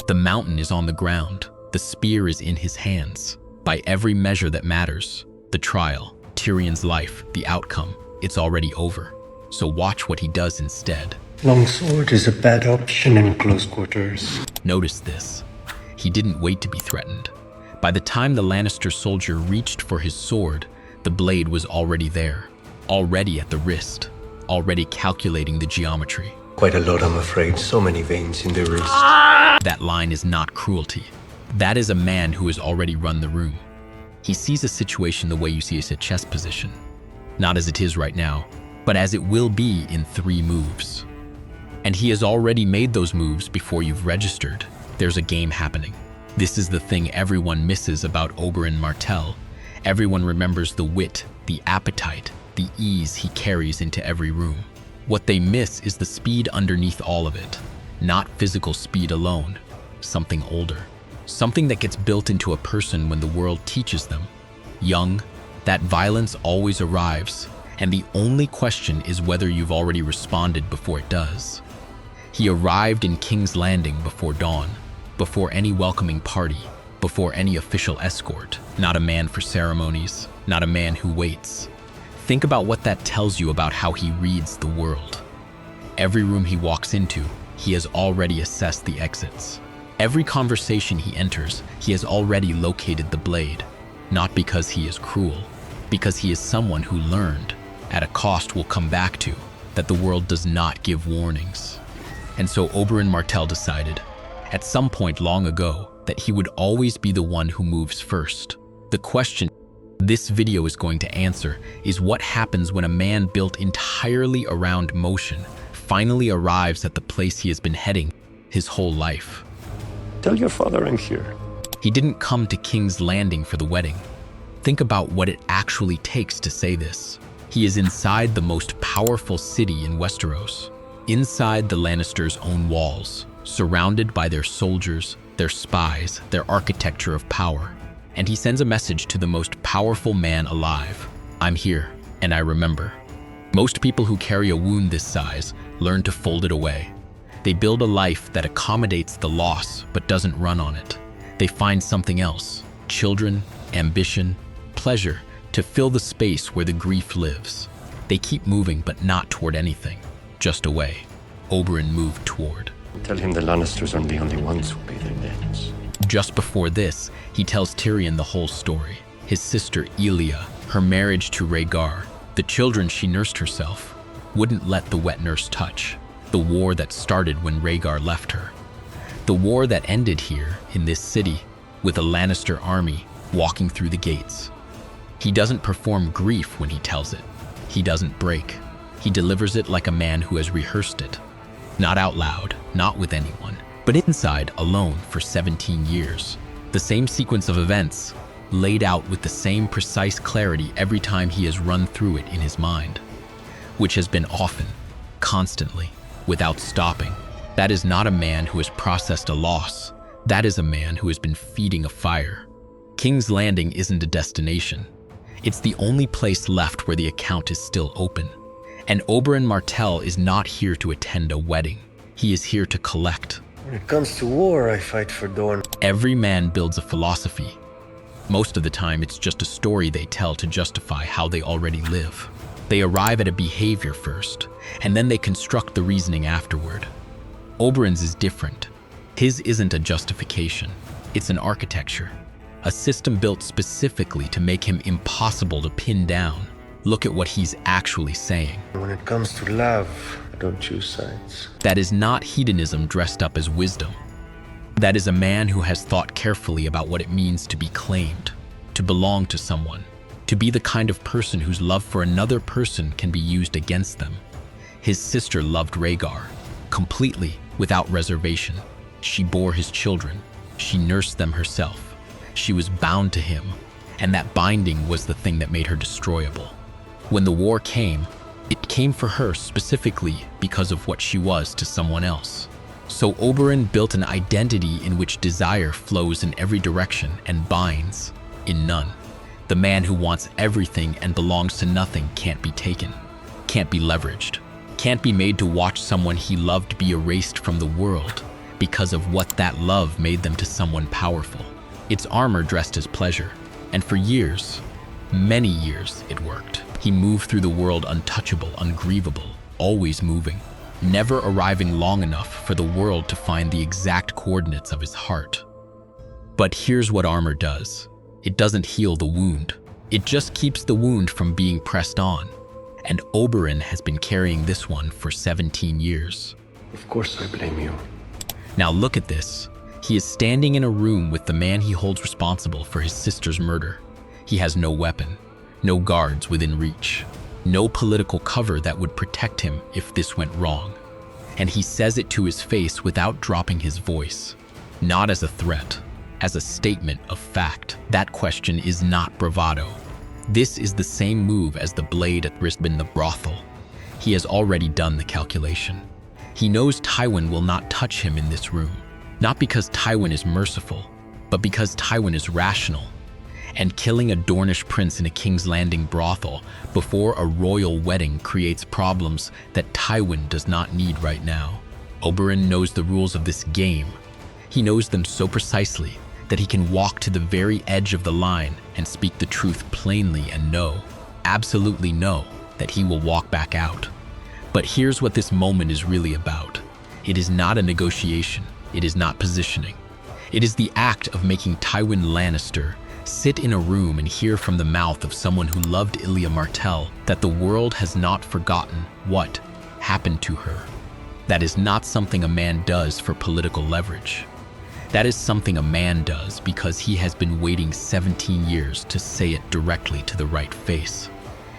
The mountain is on the ground. The spear is in his hands. By every measure that matters, the trial, Tyrion's life, the outcome, it's already over. So watch what he does instead. Longsword is a bad option in close quarters. Notice this. He didn't wait to be threatened. By the time the Lannister soldier reached for his sword, the blade was already there, already at the wrist, already calculating the geometry. Quite a lot, I'm afraid. So many veins in the wrist. That line is not cruelty. That is a man who has already run the room. He sees a situation the way you see a chess position. Not as it is right now, but as it will be in 3 moves. And he has already made those moves before you've registered. There's a game happening. This is the thing everyone misses about Oberyn Martell. Everyone remembers the wit, the appetite, the ease he carries into every room. What they miss is the speed underneath all of it. Not physical speed alone, something older. Something that gets built into a person when the world teaches them. Young, that violence always arrives, and the only question is whether you've already responded before it does. He arrived in King's Landing before dawn, before any welcoming party, before any official escort. Not a man for ceremonies, not a man who waits. Think about what that tells you about how he reads the world. Every room he walks into, he has already assessed the exits. Every conversation he enters, he has already located the blade. Not because he is cruel, because he is someone who learned, at a cost we'll come back to, that the world does not give warnings. And so Oberyn Martell decided, at some point long ago, that he would always be the one who moves first. The question this video is going to answer is what happens when a man built entirely around motion finally arrives at the place he has been heading his whole life. Tell your father I'm here. He didn't come to King's Landing for the wedding. Think about what it actually takes to say this. He is inside the most powerful city in Westeros, inside the Lannisters' own walls, surrounded by their soldiers, their spies, their architecture of power. And he sends a message to the most powerful man alive. I'm here, and I remember. Most people who carry a wound this size learn to fold it away. They build a life that accommodates the loss but doesn't run on it. They find something else, children, ambition, pleasure, to fill the space where the grief lives. They keep moving but not toward anything, just away. Oberyn moved toward. Tell him the Lannisters aren't the only ones who pay their debts. Just before this, he tells Tyrion the whole story. His sister Elia, her marriage to Rhaegar, the children she nursed herself, wouldn't let the wet nurse touch. The war that started when Rhaegar left her. The war that ended here, in this city, with a Lannister army walking through the gates. He doesn't perform grief when he tells it. He doesn't break. He delivers it like a man who has rehearsed it. Not out loud, not with anyone, but inside, alone for 17 years. The same sequence of events, laid out with the same precise clarity every time he has run through it in his mind, which has been often, constantly, without stopping. That is not a man who has processed a loss. That is a man who has been feeding a fire. King's Landing isn't a destination. It's the only place left where the account is still open. And Oberyn Martell is not here to attend a wedding. He is here to collect. When it comes to war, I fight for Dorne. Every man builds a philosophy. Most of the time, it's just a story they tell to justify how they already live. They arrive at a behavior first, and then they construct the reasoning afterward. Oberyn's is different. His isn't a justification. It's an architecture. A system built specifically to make him impossible to pin down. Look at what he's actually saying. When it comes to love, I don't choose sides. That is not hedonism dressed up as wisdom. That is a man who has thought carefully about what it means to be claimed, to belong to someone, to be the kind of person whose love for another person can be used against them. His sister loved Rhaegar, completely, without reservation. She bore his children. She nursed them herself. She was bound to him, and that binding was the thing that made her destroyable. When the war came, it came for her specifically because of what she was to someone else. So Oberyn built an identity in which desire flows in every direction and binds in none. The man who wants everything and belongs to nothing can't be taken, can't be leveraged, can't be made to watch someone he loved be erased from the world, because of what that love made them to someone powerful. Its armor dressed as pleasure, and for years, many years, it worked. He moved through the world untouchable, ungrievable, always moving, never arriving long enough for the world to find the exact coordinates of his heart. But here's what armor does. It doesn't heal the wound. It just keeps the wound from being pressed on. And Oberyn has been carrying this one for 17 years. Of course I blame you. Now look at this. He is standing in a room with the man he holds responsible for his sister's murder. He has no weapon, no guards within reach, no political cover that would protect him if this went wrong. And he says it to his face without dropping his voice, not as a threat, as a statement of fact. That question is not bravado. This is the same move as the blade at Brisbane the brothel. He has already done the calculation. He knows Tywin will not touch him in this room, not because Tywin is merciful, but because Tywin is rational. And killing a Dornish prince in a King's Landing brothel before a royal wedding creates problems that Tywin does not need right now. Oberyn knows the rules of this game. He knows them so precisely that he can walk to the very edge of the line and speak the truth plainly and know, absolutely know, that he will walk back out. But here's what this moment is really about. It is not a negotiation. It is not positioning. It is the act of making Tywin Lannister sit in a room and hear from the mouth of someone who loved Oberyn Martell that the world has not forgotten what happened to her. That is not something a man does for political leverage. That is something a man does because he has been waiting 17 years to say it directly to the right face.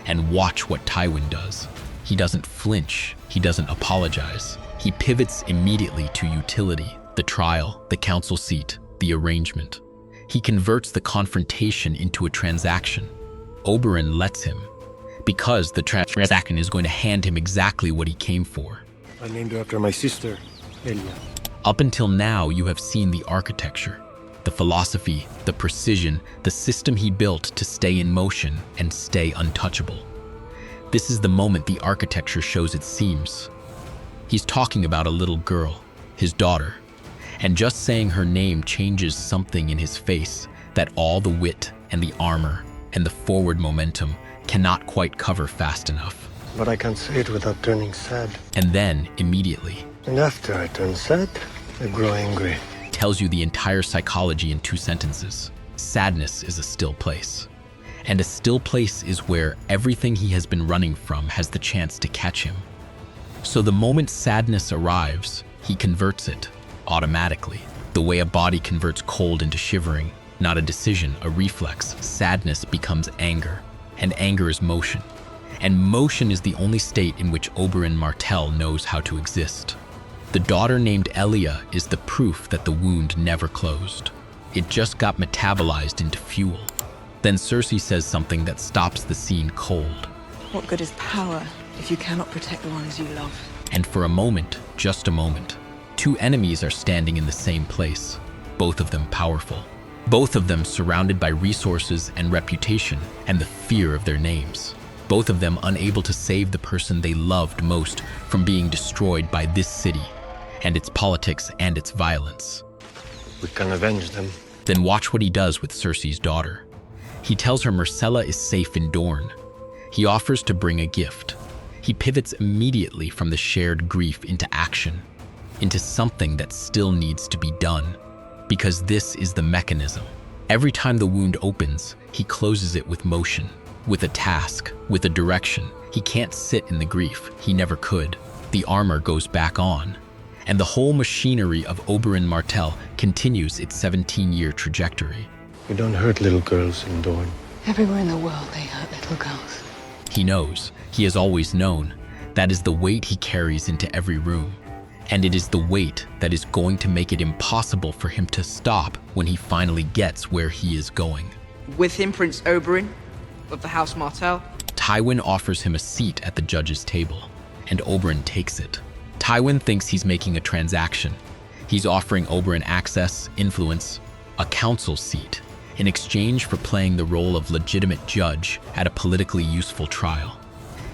And watch what Tywin does. He doesn't flinch. He doesn't apologize. He pivots immediately to utility, the trial, the council seat, the arrangement. He converts the confrontation into a transaction. Oberyn lets him, because the transaction is going to hand him exactly what he came for. I named her after my sister, Elia. Up until now, you have seen the architecture, the philosophy, the precision, the system he built to stay in motion and stay untouchable. This is the moment the architecture shows its seams. He's talking about a little girl, his daughter, and just saying her name changes something in his face that all the wit and the armor and the forward momentum cannot quite cover fast enough. But I can't say it without turning sad. And then, immediately, And after I turn sad, I grow angry. tells you the entire psychology in 2 sentences. Sadness is a still place. And a still place is where everything he has been running from has the chance to catch him. So the moment sadness arrives, he converts it automatically. The way a body converts cold into shivering, not a decision, a reflex. Sadness becomes anger, and anger is motion. And motion is the only state in which Oberyn Martell knows how to exist. The daughter named Elia is the proof that the wound never closed. It just got metabolized into fuel. Then Cersei says something that stops the scene cold. What good is power if you cannot protect the ones you love? And for a moment, just a moment, 2 enemies are standing in the same place, both of them powerful, both of them surrounded by resources and reputation and the fear of their names, both of them unable to save the person they loved most from being destroyed by this city and its politics and its violence. We can avenge them. Then watch what he does with Cersei's daughter. He tells her Myrcella is safe in Dorne. He offers to bring a gift. He pivots immediately from the shared grief into action, into something that still needs to be done, because this is the mechanism. Every time the wound opens, he closes it with motion, with a task, with a direction. He can't sit in the grief. He never could. The armor goes back on, and the whole machinery of Oberyn Martell continues its 17-year trajectory. We don't hurt little girls in Dorne. Everywhere in the world they hurt little girls. He knows, he has always known, that is the weight he carries into every room. And it is the weight that is going to make it impossible for him to stop when he finally gets where he is going. With him, Prince Oberyn of the House Martell. Tywin offers him a seat at the judge's table, and Oberyn takes it. Tywin thinks he's making a transaction. He's offering Oberyn access, influence, a council seat, in exchange for playing the role of legitimate judge at a politically useful trial.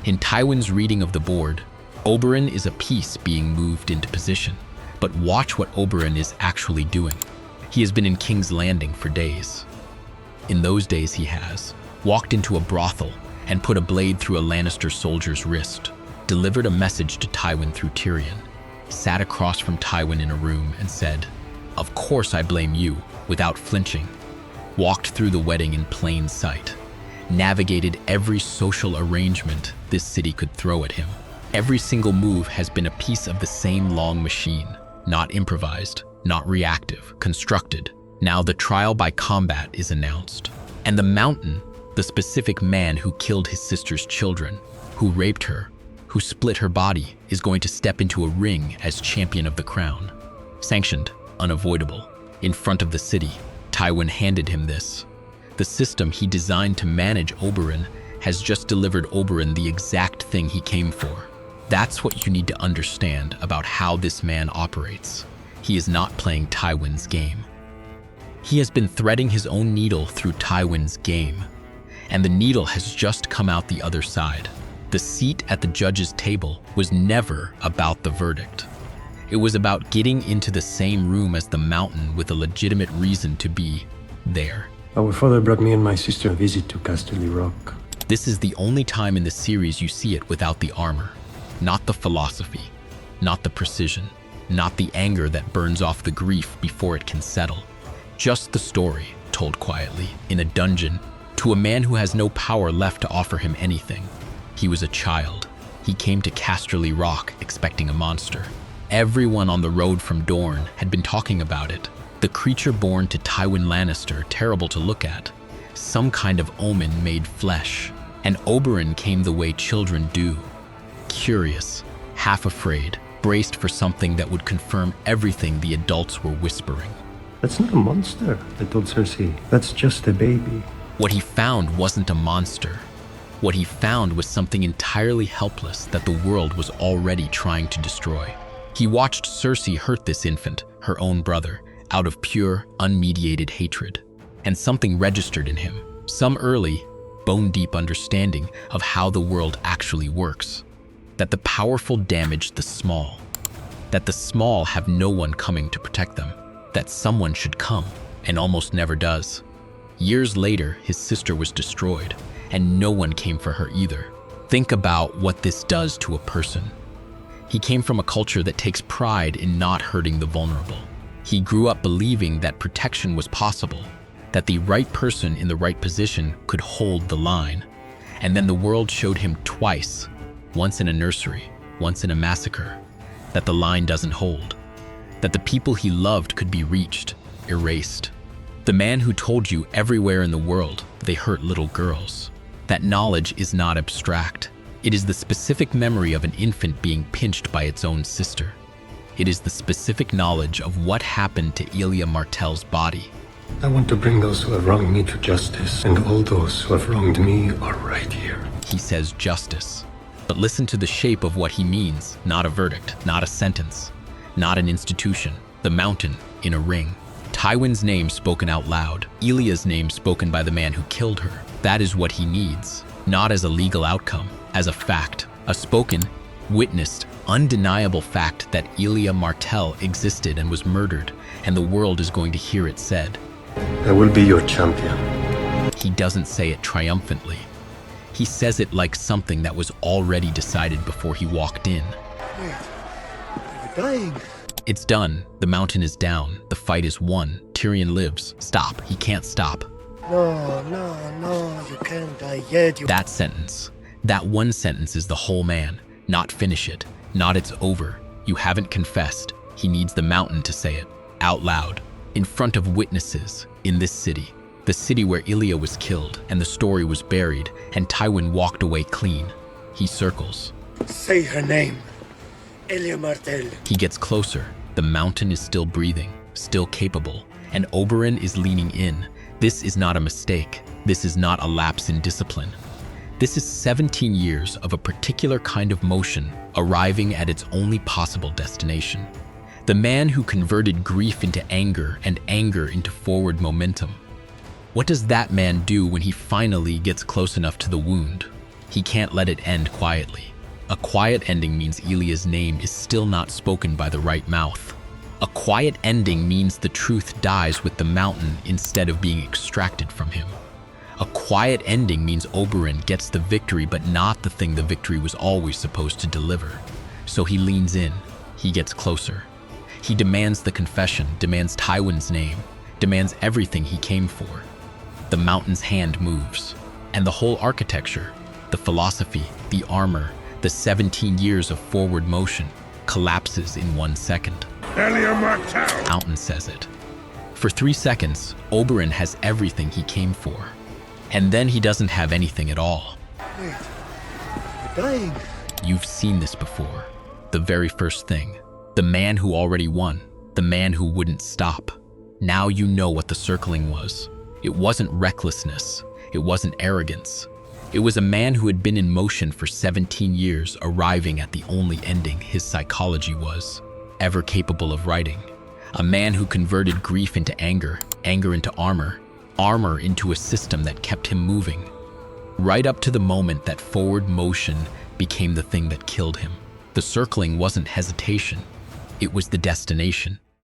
In Tywin's reading of the board, Oberyn is a piece being moved into position, But watch what Oberyn is actually doing. He has been in King's Landing for days. In those days he has walked into a brothel and put a blade through a Lannister soldier's wrist, delivered a message to Tywin through Tyrion, sat across from Tywin in a room and said, "Of course I blame you," without flinching, walked through the wedding in plain sight, navigated every social arrangement this city could throw at him. Every single move has been a piece of the same long machine, not improvised, not reactive, constructed. Now the trial by combat is announced. And the Mountain, the specific man who killed his sister's children, who raped her, who split her body, is going to step into a ring as champion of the crown. Sanctioned, unavoidable. In front of the city, Tywin handed him this. The system he designed to manage Oberyn has just delivered Oberyn the exact thing he came for. That's what you need to understand about how this man operates. He is not playing Tywin's game. He has been threading his own needle through Tywin's game, and the needle has just come out the other side. The seat at the judge's table was never about the verdict. It was about getting into the same room as the Mountain with a legitimate reason to be there. Our father brought me and my sister a visit to Casterly Rock. This is the only time in the series you see it without the armor. Not the philosophy, not the precision, not the anger that burns off the grief before it can settle. Just the story, told quietly, in a dungeon, to a man who has no power left to offer him anything. He was a child. He came to Casterly Rock expecting a monster. Everyone on the road from Dorne had been talking about it. The creature born to Tywin Lannister, terrible to look at. Some kind of omen made flesh. And Oberyn came the way children do. Curious, half afraid, braced for something that would confirm everything the adults were whispering. That's not a monster, I told Cersei. That's just a baby. What he found wasn't a monster. What he found was something entirely helpless that the world was already trying to destroy. He watched Cersei hurt this infant, her own brother, out of pure, unmediated hatred. And something registered in him, some early, bone-deep understanding of how the world actually works. That the powerful damage the small. That the small have no one coming to protect them. That someone should come, and almost never does. Years later, his sister was destroyed, and no one came for her either. Think about what this does to a person. He came from a culture that takes pride in not hurting the vulnerable. He grew up believing that protection was possible, that the right person in the right position could hold the line. And then the world showed him twice, once in a nursery, once in a massacre, that the line doesn't hold, that the people he loved could be reached, erased. The man who told you everywhere in the world they hurt little girls. That knowledge is not abstract. It is the specific memory of an infant being pinched by its own sister. It is the specific knowledge of what happened to Oberyn Martell's body. I want to bring those who have wronged me to justice, and all those who have wronged me are right here. He says justice. But listen to the shape of what he means, not a verdict, not a sentence, not an institution, the Mountain in a ring. Tywin's name spoken out loud, Ilya's name spoken by the man who killed her. That is what he needs, not as a legal outcome, as a fact, a spoken, witnessed, undeniable fact that Oberyn Martell existed and was murdered, and the world is going to hear it said. I will be your champion. He doesn't say it triumphantly. He says it like something that was already decided before he walked in. Wait, you're dying. It's done. The Mountain is down. The fight is won. Tyrion lives. Stop. He can't stop. No, you can't die yet. That sentence, that one sentence is the whole man. Not finish it. Not it's over. You haven't confessed. He needs the Mountain to say it. Out loud. In front of witnesses. In this city. The city where Ilya was killed and the story was buried and Tywin walked away clean. He circles. Say her name. Oberyn Martell. He gets closer. The Mountain is still breathing, still capable, and Oberyn is leaning in. This is not a mistake. This is not a lapse in discipline. This is 17 years of a particular kind of motion arriving at its only possible destination. The man who converted grief into anger and anger into forward momentum. What does that man do when he finally gets close enough to the wound? He can't let it end quietly. A quiet ending means Ilya's name is still not spoken by the right mouth. A quiet ending means the truth dies with the mountain instead of being extracted from him. A quiet ending means Oberyn gets the victory, but not the thing the victory was always supposed to deliver. So he leans in, he gets closer. He demands the confession, demands Tywin's name, demands everything he came for. The mountain's hand moves, and the whole architecture, the philosophy, the armor, the 17 years of forward motion collapses in 1 second. Oberyn Martell! Mountain says it. For 3 seconds, Oberyn has everything he came for. And then he doesn't have anything at all. Wait, you're dying. You've seen this before. The very first thing. The man who already won. The man who wouldn't stop. Now you know what the circling was. It wasn't recklessness. It wasn't arrogance. It was a man who had been in motion for 17 years, arriving at the only ending his psychology was ever capable of writing. A man who converted grief into anger, anger into armor, armor into a system that kept him moving. Right up to the moment that forward motion became the thing that killed him. The circling wasn't hesitation. It was the destination.